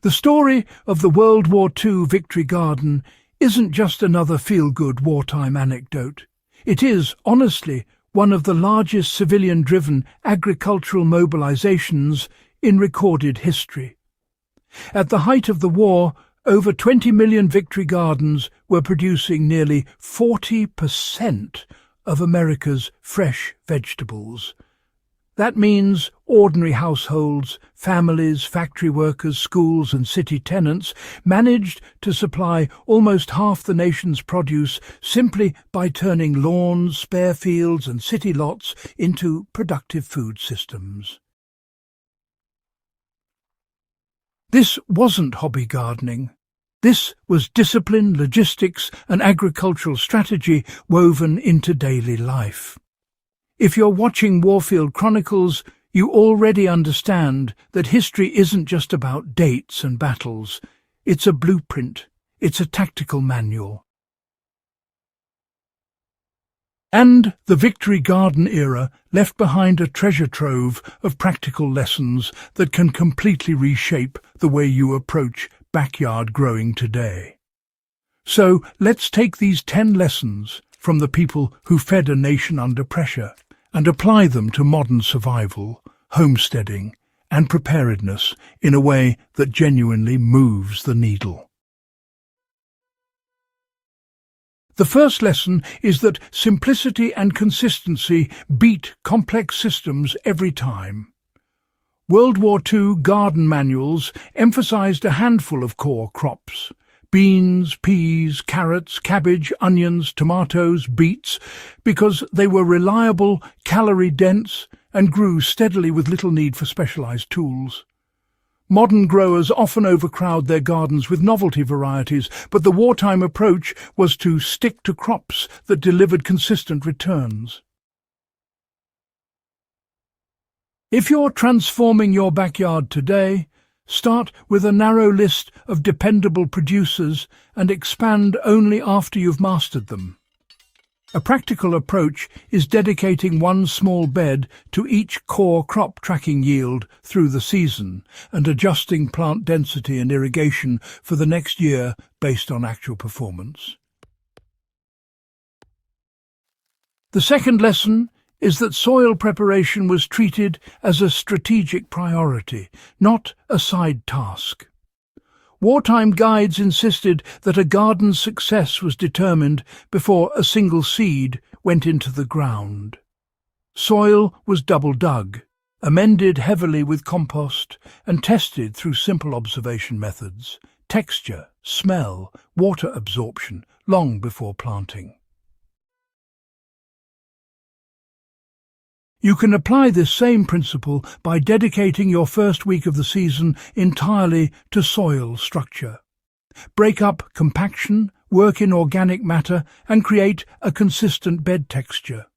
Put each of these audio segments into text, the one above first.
The story of the World War II Victory Garden isn't just another feel-good wartime anecdote. It is, honestly, one of the largest civilian-driven agricultural mobilizations in recorded history. At the height of the war, over 20 million Victory Gardens were producing nearly 40% of America's fresh vegetables. That means ordinary households, families, factory workers, schools and city tenants managed to supply almost half the nation's produce simply by turning lawns, spare fields and city lots into productive food systems. This wasn't hobby gardening. This was discipline, logistics and agricultural strategy woven into daily life. If you're watching Warfield Chronicles, you already understand that history isn't just about dates and battles. It's a blueprint. It's a tactical manual. And the Victory Garden era left behind a treasure trove of practical lessons that can completely reshape the way you approach backyard growing today. So let's take these 10 lessons from the people who fed a nation under pressure and apply them to modern survival, homesteading and preparedness in a way that genuinely moves the needle. The first lesson is that simplicity and consistency beat complex systems every time. World War II garden manuals emphasized a handful of core crops: beans, peas, carrots, cabbage, onions, tomatoes, beets, because they were reliable, calorie-dense, and grew steadily with little need for specialized tools. Modern growers often overcrowd their gardens with novelty varieties, but the wartime approach was to stick to crops that delivered consistent returns. If you're transforming your backyard today, start with a narrow list of dependable producers and expand only after you've mastered them. A practical approach is dedicating one small bed to each core crop, tracking yield through the season and adjusting plant density and irrigation for the next year based on actual performance. The second lesson is that soil preparation was treated as a strategic priority, not a side task. Wartime guides insisted that a garden's success was determined before a single seed went into the ground. Soil was double dug, amended heavily with compost, and tested through simple observation methods: texture, smell, water absorption, long before planting. You can apply this same principle by dedicating your first week of the season entirely to soil structure. Break up compaction, work in organic matter, and create a consistent bed texture.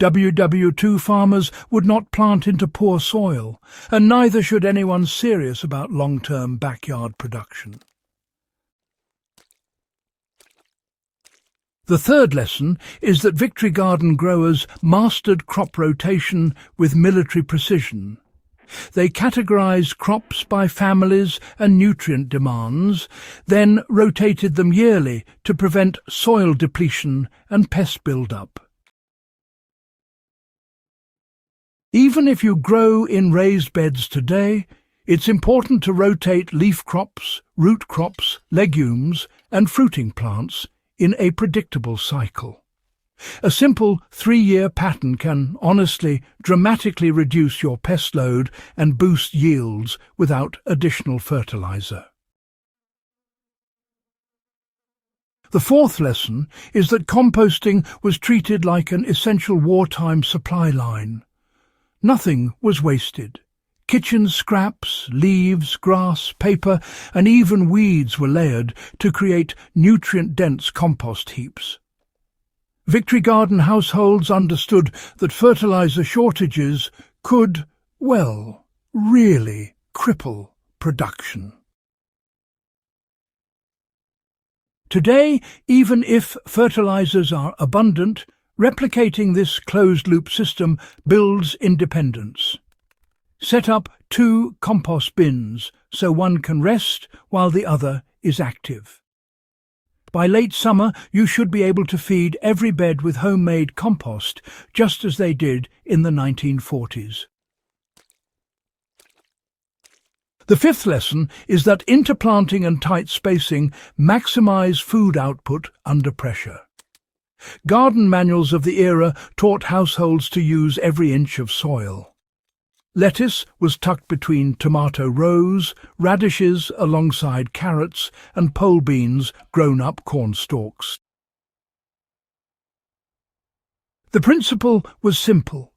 WW2 farmers would not plant into poor soil, and neither should anyone serious about long-term backyard production. The third lesson is that Victory Garden growers mastered crop rotation with military precision. They categorized crops by families and nutrient demands, then rotated them yearly to prevent soil depletion and pest buildup. Even if you grow in raised beds today, it's important to rotate leaf crops, root crops, legumes, and fruiting plants in a predictable cycle. A simple 3-year pattern can, honestly, dramatically reduce your pest load and boost yields without additional fertilizer. The fourth lesson is that composting was treated like an essential wartime supply line. Nothing was wasted. Kitchen scraps, leaves, grass, paper, and even weeds were layered to create nutrient-dense compost heaps. Victory Garden households understood that fertilizer shortages could, well, really cripple production. Today, even if fertilizers are abundant, replicating this closed-loop system builds independence. Set up 2 compost bins so one can rest while the other is active. By late summer, you should be able to feed every bed with homemade compost, just as they did in the 1940s. The 5th lesson is that interplanting and tight spacing maximize food output under pressure. Garden manuals of the era taught households to use every inch of soil. Lettuce was tucked between tomato rows, radishes alongside carrots, and pole beans grown-up corn stalks. The principle was simple.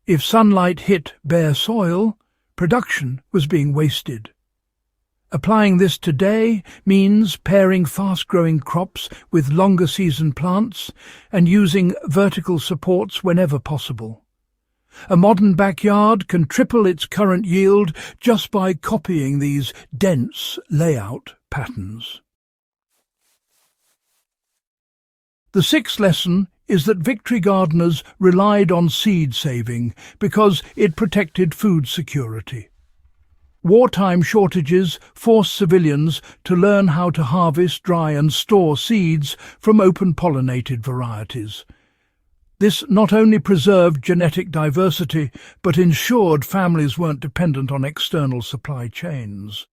If sunlight hit bare soil, production was being wasted. Applying this today means pairing fast-growing crops with longer-season plants and using vertical supports whenever possible. A modern backyard can triple its current yield just by copying these dense layout patterns. The 6th lesson is that Victory gardeners relied on seed saving because it protected food security. Wartime shortages forced civilians to learn how to harvest, dry and store seeds from open-pollinated varieties. This not only preserved genetic diversity, but ensured families weren't dependent on external supply chains.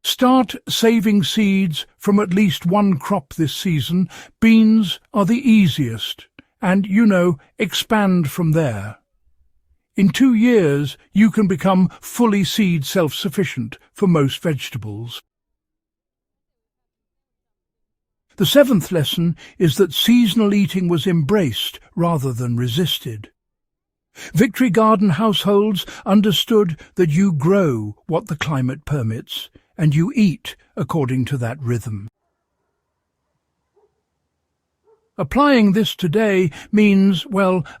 Start saving seeds from at least one crop this season. Beans are the easiest, and, expand from there. In 2 years, you can become fully seed self-sufficient for most vegetables. The 7th lesson is that seasonal eating was embraced rather than resisted. Victory garden households understood that you grow what the climate permits, and you eat according to that rhythm. Applying this today means,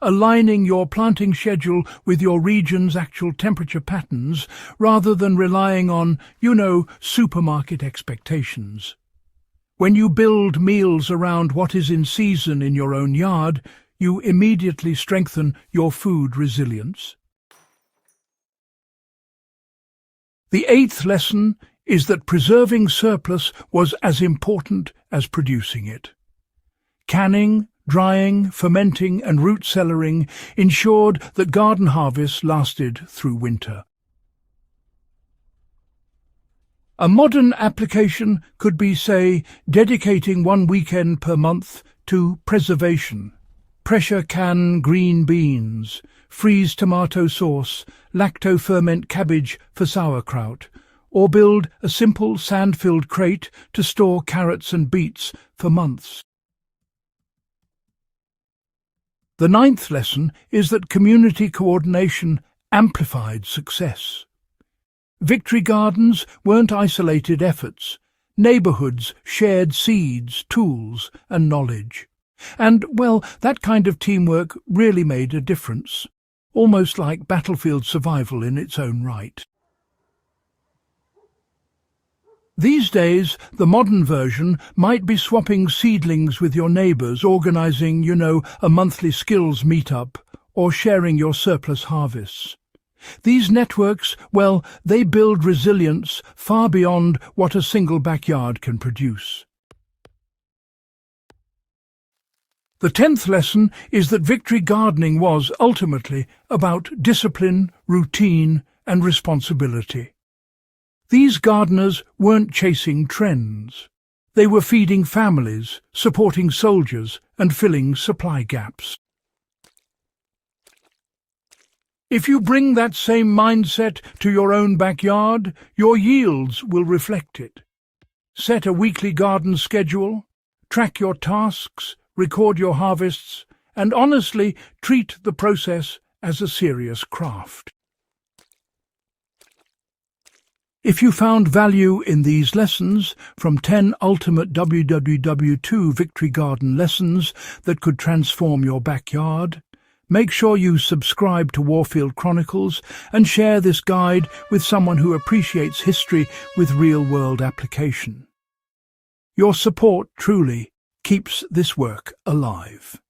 aligning your planting schedule with your region's actual temperature patterns rather than relying on, supermarket expectations. When you build meals around what is in season in your own yard, you immediately strengthen your food resilience. The 8th lesson is that preserving surplus was as important as producing it. Canning, drying, fermenting and root cellaring ensured that garden harvests lasted through winter. A modern application could be, say, dedicating 1 weekend per month to preservation. Pressure can green beans, freeze tomato sauce, lacto-ferment cabbage for sauerkraut, or build a simple sand-filled crate to store carrots and beets for months. The 9th lesson is that community coordination amplified success. Victory gardens weren't isolated efforts. Neighbourhoods shared seeds, tools and knowledge. And, that kind of teamwork really made a difference, almost like battlefield survival in its own right. These days, the modern version might be swapping seedlings with your neighbours, organising, a monthly skills meet-up, or sharing your surplus harvests. These networks, they build resilience far beyond what a single backyard can produce. The 10th lesson is that victory gardening was, ultimately, about discipline, routine and responsibility. These gardeners weren't chasing trends. They were feeding families, supporting soldiers and filling supply gaps. If you bring that same mindset to your own backyard, your yields will reflect it. Set a weekly garden schedule, track your tasks, record your harvests, and honestly treat the process as a serious craft. If you found value in these lessons, from 10 ultimate WW2 Victory Garden lessons that could transform your backyard, make sure you subscribe to Warfield Chronicles and share this guide with someone who appreciates history with real-world application. Your support truly keeps this work alive.